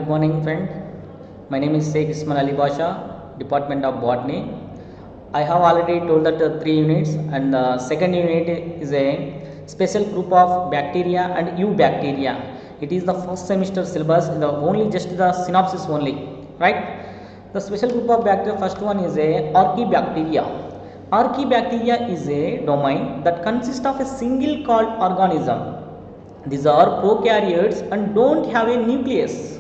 good morning, friend. My name is Sheikh Ismail Ali Basha, Department of Botany. I have already told that 3 units, and the second unit is a special group of bacteria and eubacteria. It is the first semester syllabus, the only just the synopsis only, right? The special group of bacteria, first one is a Archaebacteria. Archaebacteria is a domain that consists of a single called organism. These are prokaryotes and don't have a nucleus.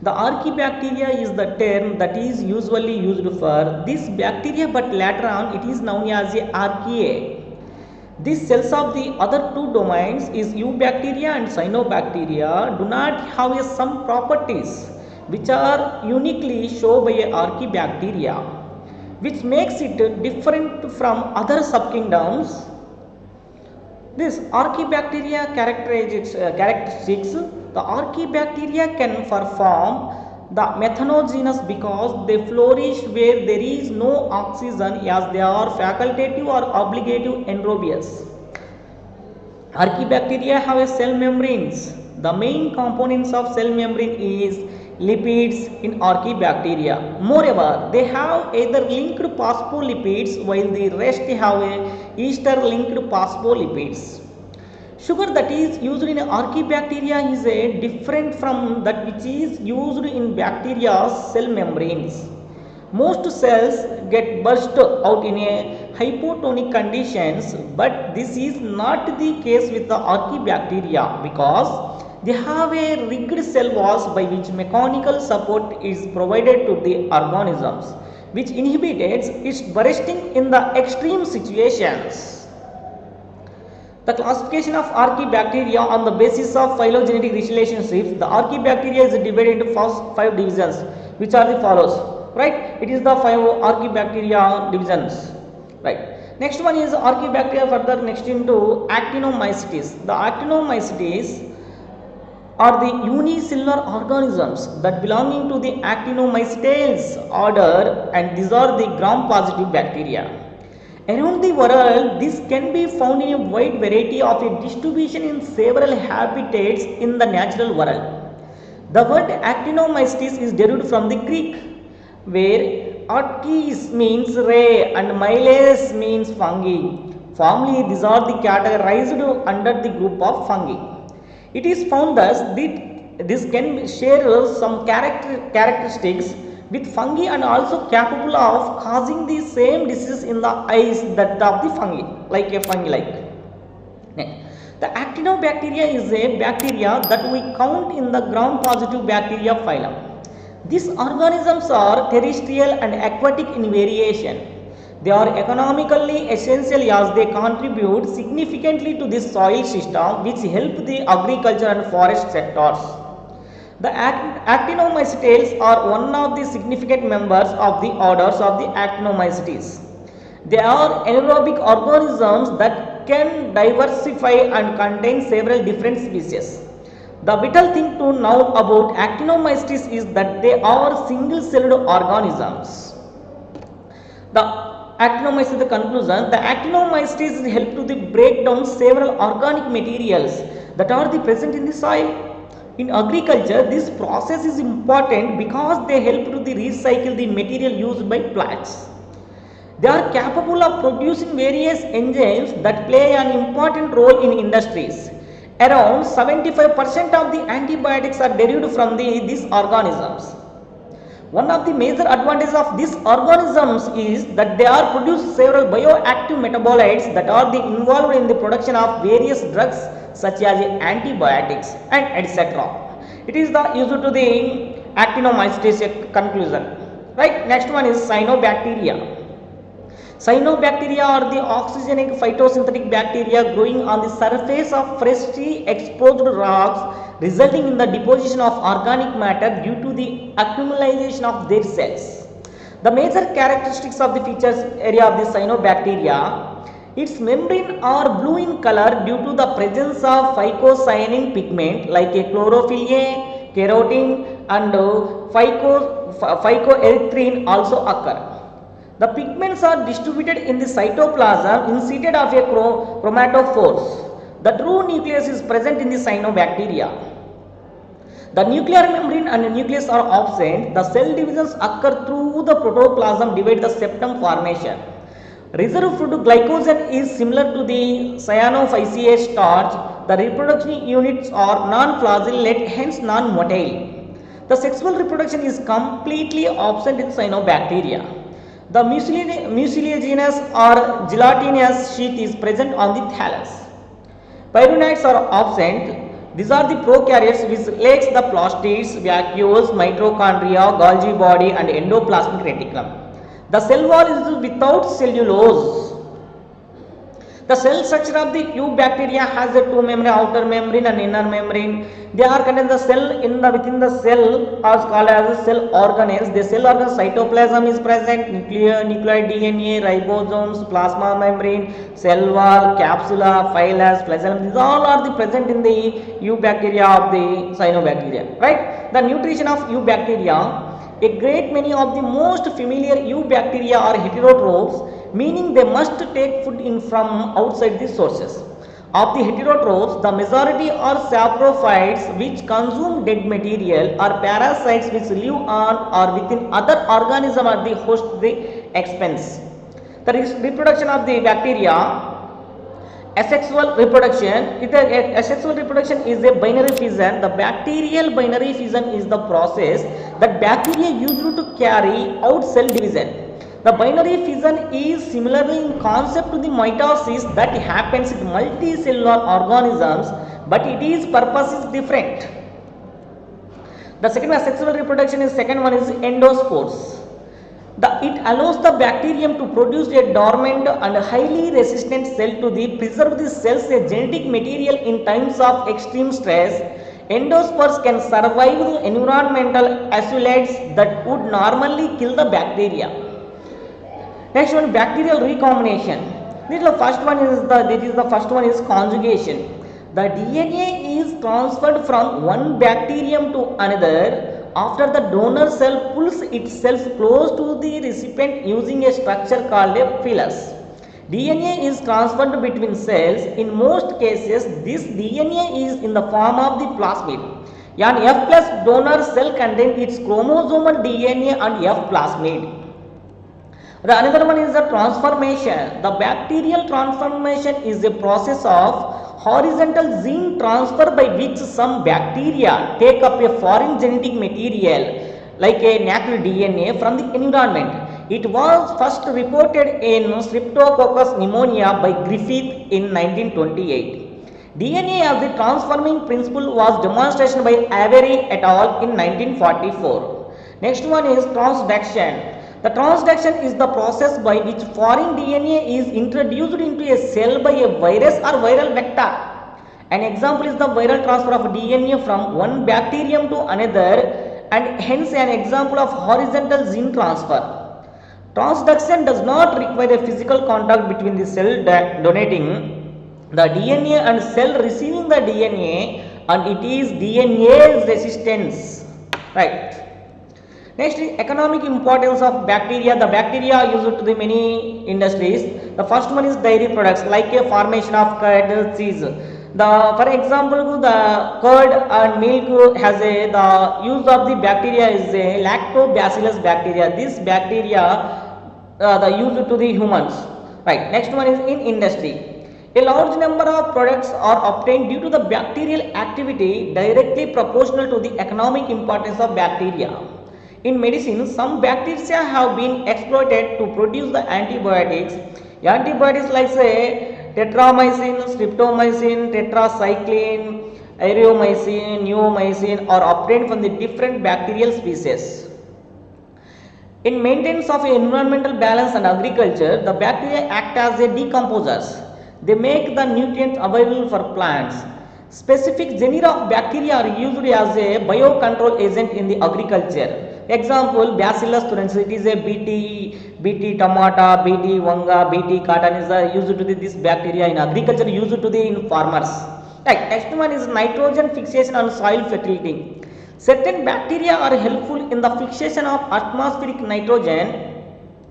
The Archaebacteria is the term that is usually used for this bacteria, but later on it is known as a Archaea. These cells of the other two domains is eubacteria and cyanobacteria do not have some properties which are uniquely shown by a Archaebacteria, which makes it different from other subkingdoms. This Archaebacteria characteristics, the Archaebacteria can perform the methanogenesis because they flourish where there is no oxygen, as they are facultative or obligative anaerobious. Archaebacteria have a cell membranes. The main components of cell membrane is lipids in Archaebacteria. Moreover, they have either linked phospholipids while the rest have a ester linked phospholipids. Sugar that is used in Archaebacteria is a different from that which is used in bacteria's cell membranes. Most cells get burst out in a hypotonic conditions, but this is not the case with the Archaebacteria because they have a rigged cell walls by which mechanical support is provided to the organisms, which inhibits its bursting in the extreme situations. The classification of Archaebacteria on the basis of phylogenetic relationships, the Archaebacteria is divided into first 5 divisions, which are the follows, right? It is the 5 Archaebacteria divisions, right? Next one is Archaebacteria, further next into Actinomycetes. The Actinomycetes are the unicellular organisms that belonging to the Actinomycetes order, and these are the gram-positive bacteria. Around the world, this can be found in a wide variety of a distribution in several habitats in the natural world. The word Actinomycetes is derived from the Greek, where archis means ray and myles means fungi. Formally, these are the categorized under the group of fungi. It is found thus that this can share some characteristics with fungi and also capable of causing the same disease in the eyes that of the fungi, like a fungi like. The Actinobacteria is a bacteria that we count in the gram-positive bacteria phylum. These organisms are terrestrial and aquatic in variation. They are economically essential as they contribute significantly to this soil system, which help the agriculture and forest sectors. The Actinomycetes are one of the significant members of the orders of the Actinomycetes. They are anaerobic organisms that can diversify and contain several different species. The vital thing to know about Actinomycetes is that they are single-celled organisms. The Actinomycetes, the conclusion, the Actinomycetes help to break down several organic materials that are present in the soil. In agriculture, this process is important because they help to recycle the material used by plants. They are capable of producing various enzymes that play an important role in industries. Around 75% of the antibiotics are derived from these organisms. One of the major advantages of these organisms is that they are produce several bioactive metabolites that are involved in the production of various drugs such as antibiotics and etc. It is the used to the Actinomycetes conclusion, right? Next one is Cyanobacteria. Cyanobacteria are the oxygenic photosynthetic bacteria growing on the surface of freshly exposed rocks, resulting in the deposition of organic matter due to the accumulation of their cells. The major characteristics of the features area of the Cyanobacteria, its membrane are blue in color due to the presence of phycocyanin pigment like a chlorophyll A, carotene and phycoerythrin also occur. The pigments are distributed in the cytoplasm instead of a chromatophores. The true nucleus is present in the cyanobacteria. The nuclear membrane and nucleus are absent. The cell divisions occur through the protoplasm divide the septum formation. Reserve food glycogen is similar to the cyanophyceate starch. The reproduction units are non-flagellate, hence non-motile. The sexual reproduction is completely absent in cyanobacteria. The mucilaginous or gelatinous sheath is present on the thallus. Pyrenoids are absent. These are the prokaryotes which lacks the plastids, vacuoles, mitochondria, Golgi body and endoplasmic reticulum. The cell wall is without cellulose. The cell structure of the eubacteria has a two membrane, outer membrane and inner membrane. They are contained the cell within the cell are called as cell organelles. The cell organ cytoplasm is present, nucleoid DNA, ribosomes, plasma membrane, cell wall, capsula, phylus, flagellum. These all are the present in the eubacteria of the cyanobacteria. Right? The nutrition of eubacteria. A great many of the most familiar eubacteria are heterotrophs, meaning they must take food in from outside the sources. Of the heterotrophs, the majority are saprophytes which consume dead material or parasites which live on or within other organisms at the host the expense. The reproduction of the bacteria. Asexual reproduction. Asexual reproduction is a binary fission. The bacterial binary fission is the process that bacteria use to carry out cell division. The binary fission is similarly in concept to the mitosis that happens in multicellular organisms, but its purpose is different. The second asexual reproduction is second one is endospores. It allows the bacterium to produce a dormant and highly resistant cell to preserve the cell's genetic material in times of extreme stress. Endospores can survive the environmental assolates that would normally kill the bacteria. Next one, bacterial recombination. The first one is conjugation. The DNA is transferred from one bacterium to another after the donor cell pulls itself close to the recipient using a structure called a phyllis. DNA is transferred between cells. In most cases, this DNA is in the form of the plasmid. An F plus donor cell contains its chromosomal DNA and F plasmid. The another one is the transformation. The bacterial transformation is a process of horizontal gene transfer by which some bacteria take up a foreign genetic material like a natural DNA from the environment. It was first reported in Streptococcus pneumonia by Griffith in 1928. DNA as the transforming principle was demonstrated by Avery et al. In 1944. Next one is transduction. The transduction is the process by which foreign DNA is introduced into a cell by a virus or viral vector. An example is the viral transfer of DNA from one bacterium to another, and hence an example of horizontal gene transfer. Transduction does not require a physical contact between the cell donating the DNA and cell receiving the DNA, and it is DNA resistance. Right. Next is economic importance of bacteria. The bacteria are used to the many industries. The first one is dairy products like a formation of curd, cheese. For example, the curd and milk has the use of the bacteria is a lactobacillus bacteria. This bacteria the used to the humans. Right. Next one is in industry. A large number of products are obtained due to the bacterial activity directly proportional to the economic importance of bacteria. In medicine, some bacteria have been exploited to produce the antibiotics. Antibiotics like say tetramycin, streptomycin, tetracycline, ariomycin, neomycin are obtained from the different bacterial species. In maintenance of environmental balance and agriculture, the bacteria act as a decomposers. They make the nutrients available for plants. Specific genera of bacteria are used as a biocontrol agent in the agriculture. Example, Bacillus thuringiensis, it is a BT tomato, BT vanga, BT cotton is used to this bacteria in agriculture, used to the in farmers. Right. Next one is nitrogen fixation on soil fertility. Certain bacteria are helpful in the fixation of atmospheric nitrogen.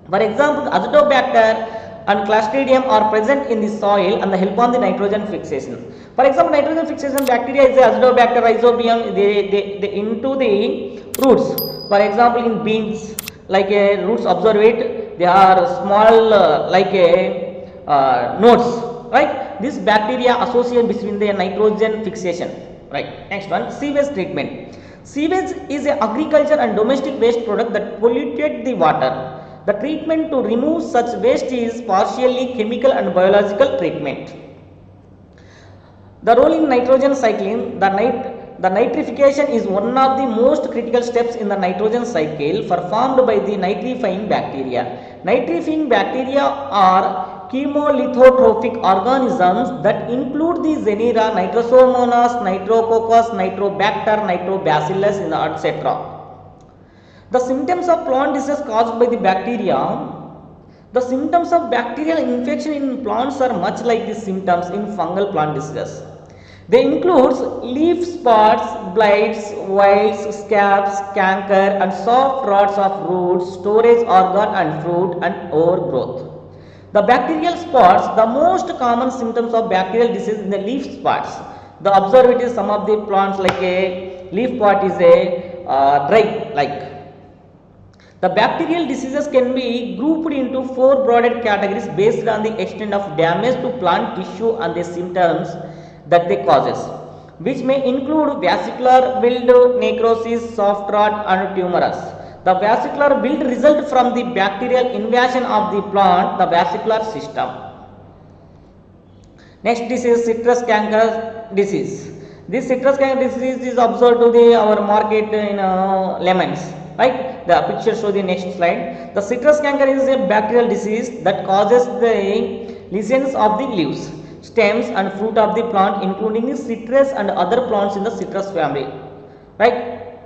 For example, Azotobacter and Clostridium are present in the soil and help on the nitrogen fixation. For example, nitrogen fixation bacteria is the Azotobacter rhizobium. They into the roots. For example, in beans, like a roots observe it, they are small like a nodes, right? This bacteria associate between the nitrogen fixation, right? Next one, sewage treatment. Sewage is a agriculture and domestic waste product that polluted the water. The treatment to remove such waste is partially chemical and biological treatment. The role in nitrogen cycling, the nitrification is one of the most critical steps in the nitrogen cycle performed by the nitrifying bacteria. Nitrifying bacteria are chemolithotrophic organisms that include the Xenera, Nitrosomonas, Nitrococcus, Nitrobacter, Nitrobacillus, etc. The symptoms of plant disease caused by the bacteria. The symptoms of bacterial infection in plants are much like the symptoms in fungal plant diseases. They include leaf spots, blights, wiles, scabs, canker and soft rots of roots, storage organ and fruit and overgrowth. The bacterial spots, the most common symptoms of bacterial disease in the leaf spots. The observe it is some of the plants like a leaf spot is a dry like. The bacterial diseases can be grouped into 4 broad categories based on the extent of damage to plant tissue and the symptoms that they causes, which may include vesicular wilt, necrosis, soft rot and tumorous. The vesicular wilt result from the bacterial invasion of the plant, the vesicular system. Next disease, citrus canker disease. This citrus canker disease is observed to the our market in lemons. Right, the picture show the next slide. The citrus canker is a bacterial disease that causes the lesions of the leaves, stems and fruit of the plant, including the citrus and other plants in the citrus family. Right.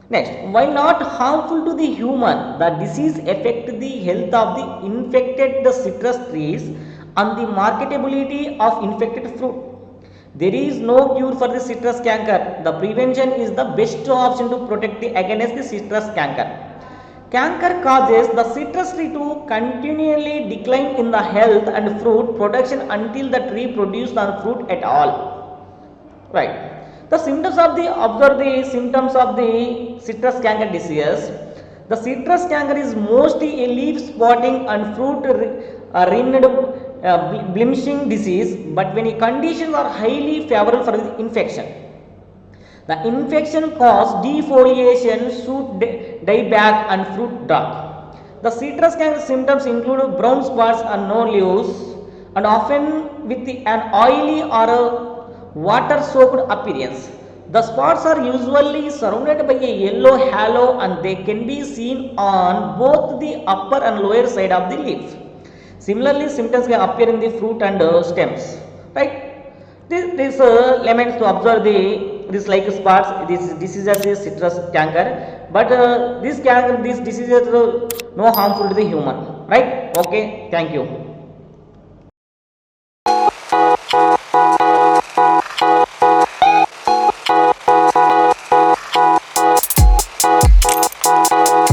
Next, while not harmful to the human, the disease affects the health of the infected the citrus trees and the marketability of infected fruit. There is no cure for the citrus canker. The prevention is the best option to protect against the citrus canker. Canker causes the citrus tree to continually decline in the health and fruit production until the tree produces the fruit at all. Right. The symptoms of the observe the symptoms of the citrus canker disease. The citrus canker is mostly a leaf spotting and fruit rind blemishing disease, but when conditions are highly favorable for the infection. The infection causes defoliation, shoot dieback and fruit drop. The citrus canker symptoms include brown spots and no leaves and often with an oily or a water soaked appearance. The spots are usually surrounded by a yellow halo and they can be seen on both the upper and lower side of the leaf. Similarly, symptoms can appear in the fruit and stems. Right? This lemons to observe this like spots. This disease is citrus canker, but this disease is no harmful to the human. Right? Okay. Thank you.